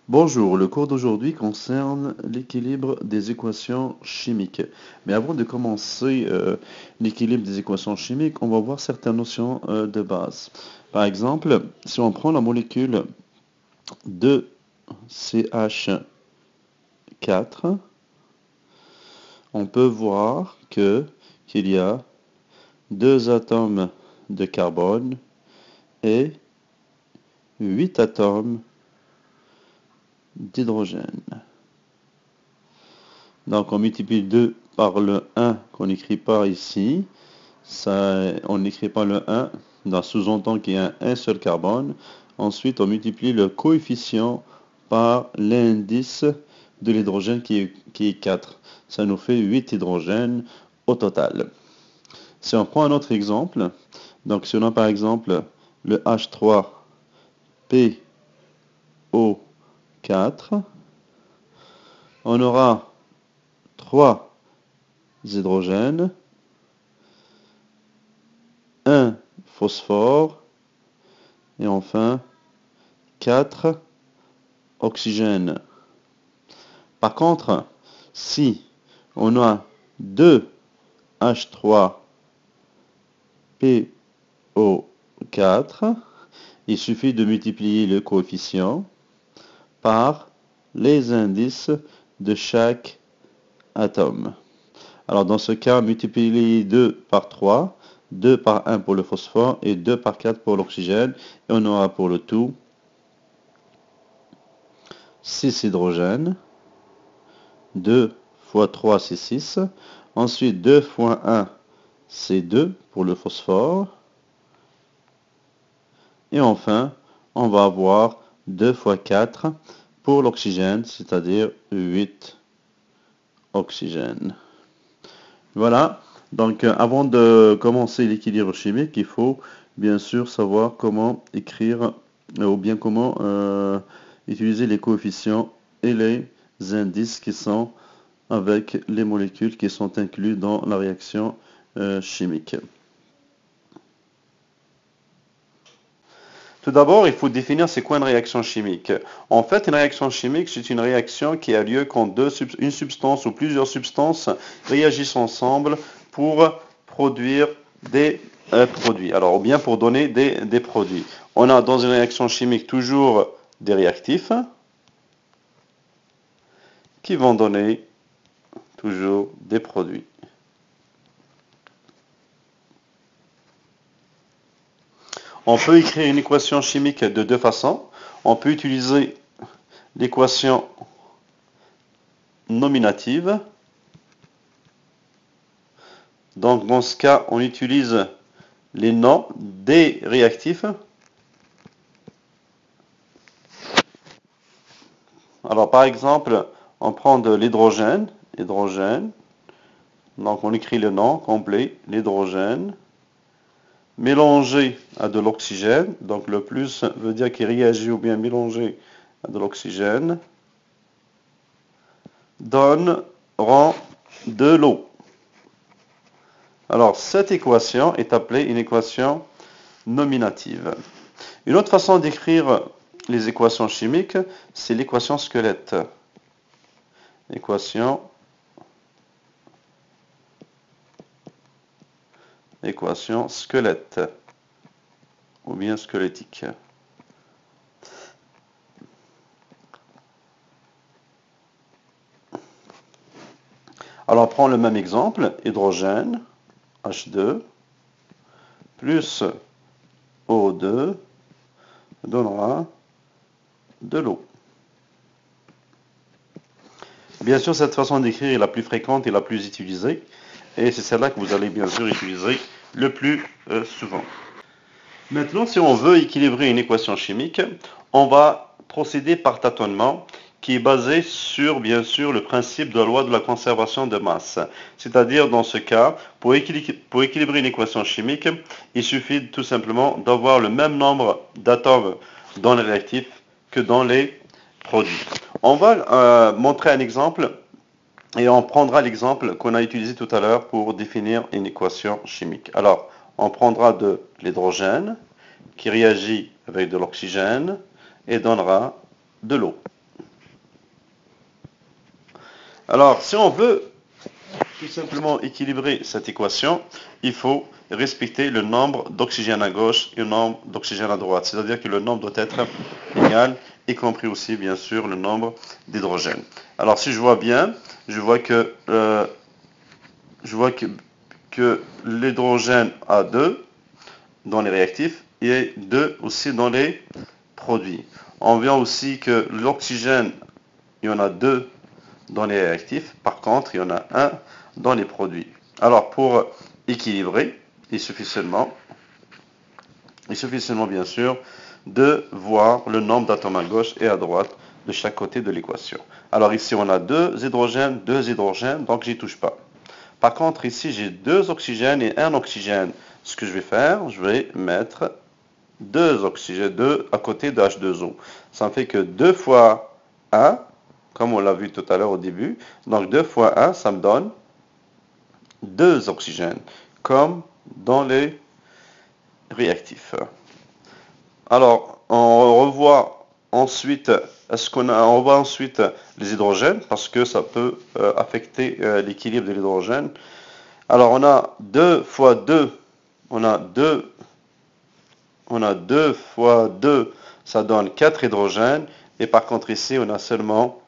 Bonjour, le cours d'aujourd'hui concerne l'équilibre des équations chimiques. Mais avant de commencer l'équilibre des équations chimiques, on va voir certaines notions de base. Par exemple, si on prend la molécule de CH4, on peut voir qu'il y a deux atomes de carbone et 8 atomes d'hydrogène. Donc on multiplie 2 par le 1 qu'on n'écrit pas ici. On n'écrit pas le 1, dans sous-entend qu'il y a un seul carbone. Ensuite, on multiplie le coefficient par l'indice de l'hydrogène qui est 4. Ça nous fait 8 hydrogènes au total. Si on prend un autre exemple, donc si on a par exemple le H3PO4, on aura 3 hydrogènes, un phosphore et enfin 4 oxygènes. Par contre, si on a 2 H3PO4, il suffit de multiplier le coefficient par les indices de chaque atome. Alors dans ce cas, multipliez 2 par 3, 2 par 1 pour le phosphore et 2 par 4 pour l'oxygène. Et on aura pour le tout 6 hydrogènes. 2 fois 3, c'est 6. Ensuite, 2 fois 1, c'est 2 pour le phosphore. Et enfin, on va avoir 2 fois 4 pour l'oxygène, c'est-à-dire 8 oxygènes. Voilà, donc avant de commencer l'équilibre chimique, il faut bien sûr savoir comment écrire ou bien comment utiliser les coefficients et les indices qui sont avec les molécules qui sont inclus dans la réaction chimique. Tout d'abord, il faut définir c'est quoi une réaction chimique. En fait, une réaction chimique, c'est une réaction qui a lieu quand une substance ou plusieurs substances réagissent ensemble pour produire des produits. Alors, ou bien pour donner des produits. On a dans une réaction chimique toujours des réactifs qui vont donner toujours des produits. On peut écrire une équation chimique de deux façons. On peut utiliser l'équation nominative. Donc dans ce cas, on utilise les noms des réactifs. Alors par exemple, on prend de l'hydrogène, donc on écrit le nom complet, l'hydrogène, mélangé à de l'oxygène, donc le plus veut dire qu'il réagit ou bien mélangé à de l'oxygène, donneront de l'eau. Alors cette équation est appelée une équation nominative. Une autre façon d'écrire les équations chimiques, c'est l'équation squelette. Équation squelette ou bien squelettique. Alors on prend le même exemple, hydrogène, H2, plus O2 donnera de l'eau. Bien sûr, cette façon d'écrire est la plus fréquente et la plus utilisée, et c'est celle-là que vous allez bien sûr utiliser le plus souvent. Maintenant, si on veut équilibrer une équation chimique, on va procéder par tâtonnement, qui est basé sur, bien sûr, le principe de la loi de la conservation de masse. C'est-à-dire, dans ce cas, pour équilibrer une équation chimique, il suffit tout simplement d'avoir le même nombre d'atomes dans les réactifs que dans les produits. On va montrer un exemple et on prendra l'exemple qu'on a utilisé tout à l'heure pour définir une équation chimique. Alors, on prendra de l'hydrogène qui réagit avec de l'oxygène et donnera de l'eau. Alors, si on veut tout simplement équilibrer cette équation, il faut respecter le nombre d'oxygène à gauche et le nombre d'oxygène à droite. C'est-à-dire que le nombre doit être égal, y compris aussi, bien sûr, le nombre d'hydrogène. Alors, si je vois bien, je vois que, l'hydrogène a 2 dans les réactifs et 2 aussi dans les produits. On voit aussi que l'oxygène, il y en a 2 dans les réactifs. Par contre, il y en a un dans les produits. Alors, pour équilibrer, il suffit seulement bien sûr de voir le nombre d'atomes à gauche et à droite de chaque côté de l'équation. Alors ici, on a 2 hydrogènes, donc j'y touche pas. Par contre, ici, j'ai 2 oxygènes et 1 oxygène. Ce que je vais faire, je vais mettre 2 oxygènes, 2 à côté de H2O. Ça me fait que 2 fois 1, comme on l'a vu tout à l'heure au début. Donc 2 fois 1, ça me donne 2 oxygènes, comme dans les réactifs. Alors, on revoit ensuite, on revoit ensuite les hydrogènes, parce que ça peut affecter l'équilibre de l'hydrogène. Alors, on a 2 fois 2, on a 2 fois 2, ça donne 4 hydrogènes, et par contre ici, on a seulement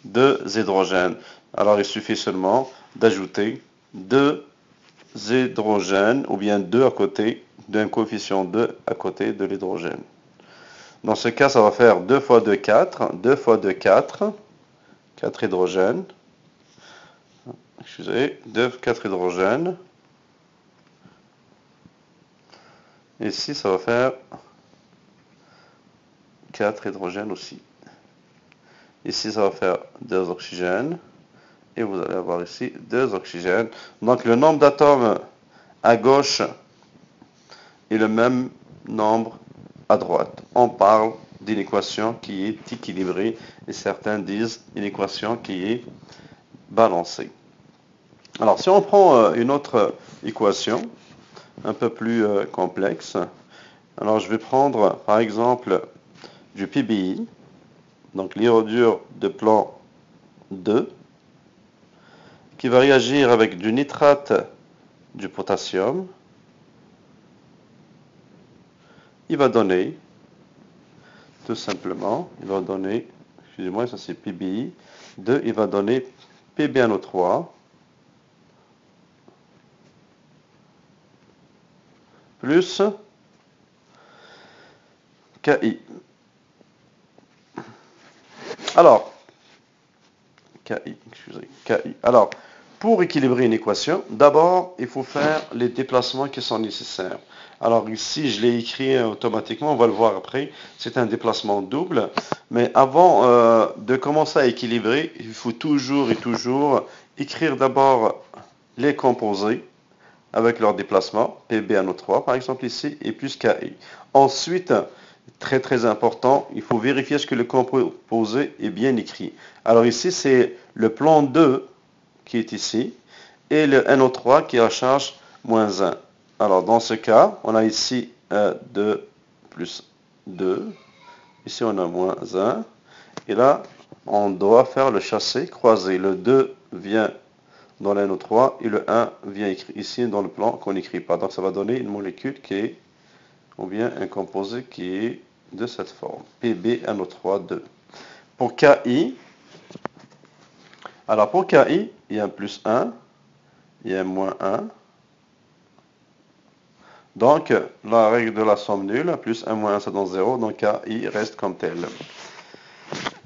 2 hydrogènes. Alors, il suffit seulement d'ajouter 2 hydrogènes, ou bien 2 à côté d'un coefficient 2 à côté de l'hydrogène. Dans ce cas, ça va faire 2 fois 2, 4. 2 fois 2, 4. 4 hydrogènes. Excusez, 4 hydrogènes. Ici, ça va faire 4 hydrogènes aussi. Ici, ça va faire 2 oxygènes. Et vous allez avoir ici 2 oxygènes. Donc, le nombre d'atomes à gauche est le même nombre à droite. On parle d'une équation qui est équilibrée et certains disent une équation qui est balancée. Alors, si on prend une autre équation un peu plus complexe, alors je vais prendre par exemple du PBI, donc l'iodure de plomb 2, qui va réagir avec du nitrate du potassium. Il va donner, tout simplement, excusez-moi, ça c'est PBI 2, il va donner PbNO3 plus KI. Alors, KI. Alors, pour équilibrer une équation, d'abord, il faut faire les déplacements qui sont nécessaires. Alors ici, je l'ai écrit automatiquement, on va le voir après. C'est un déplacement double. Mais avant de commencer à équilibrer, il faut toujours écrire d'abord les composés avec leur déplacement, PbNO3 par exemple ici, et plus KI. Ensuite, très très important, il faut vérifier ce que le composé est bien écrit. Alors ici, c'est le plan 2 qui est ici, et le NO3 qui est à charge moins 1. Alors dans ce cas, on a ici 2 plus 2, ici on a moins 1, et là, on doit faire le chassé croisé. Le 2 vient dans le NO3 et le 1 vient ici dans le plan qu'on n'écrit pas. Donc ça va donner une molécule qui est, ou bien un composé qui est de cette forme, PbNO3 2. Pour KI, alors pour KI, il y a un plus 1, il y a un moins 1. Donc, la règle de la somme nulle, plus 1 moins 1, ça donne 0, donc KI reste comme tel.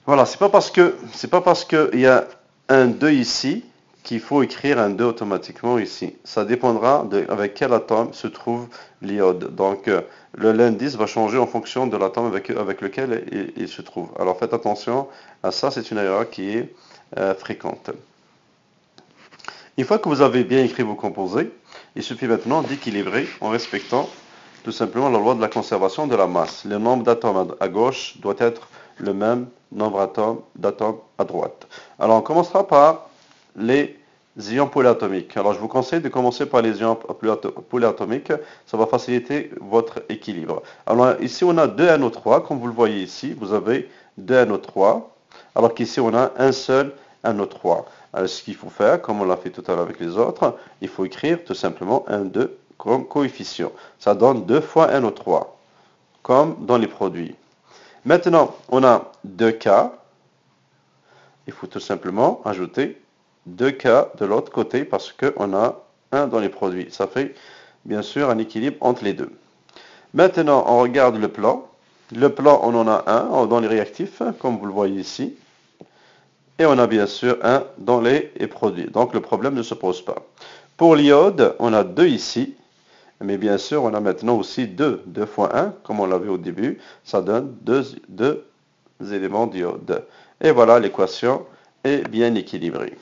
Voilà, c'est pas parce qu'il y a un 2 ici qu'il faut écrire un 2 automatiquement ici. Ça dépendra avec quel atome se trouve l'iode. Donc, l'indice va changer en fonction de l'atome avec lequel il se trouve. Alors, faites attention à ça, c'est une erreur qui est fréquente. Une fois que vous avez bien écrit vos composés, il suffit maintenant d'équilibrer en respectant tout simplement la loi de la conservation de la masse. Le nombre d'atomes à gauche doit être le même nombre d'atomes à droite. Alors on commencera par les ions polyatomiques. Alors je vous conseille de commencer par les ions polyatomiques, ça va faciliter votre équilibre. Alors ici on a 2 NO3, comme vous le voyez ici, vous avez 2 NO3, alors qu'ici on a un seul NO3. Alors, ce qu'il faut faire, comme on l'a fait tout à l'heure avec les autres, il faut écrire tout simplement 1, 2 comme coefficient. Ça donne 2 fois 1 au 3, comme dans les produits. Maintenant, on a 2K. Il faut tout simplement ajouter 2K de l'autre côté parce qu'on a 1 dans les produits. Ça fait bien sûr un équilibre entre les deux. Maintenant, on regarde le plan. Le plan, on en a un dans les réactifs, comme vous le voyez ici. Et on a bien sûr un dans les produits. Donc le problème ne se pose pas. Pour l'iode, on a 2 ici. Mais bien sûr, on a maintenant aussi 2. 2 fois 1, comme on l'avait au début. Ça donne 2 éléments d'iode. Et voilà, l'équation est bien équilibrée.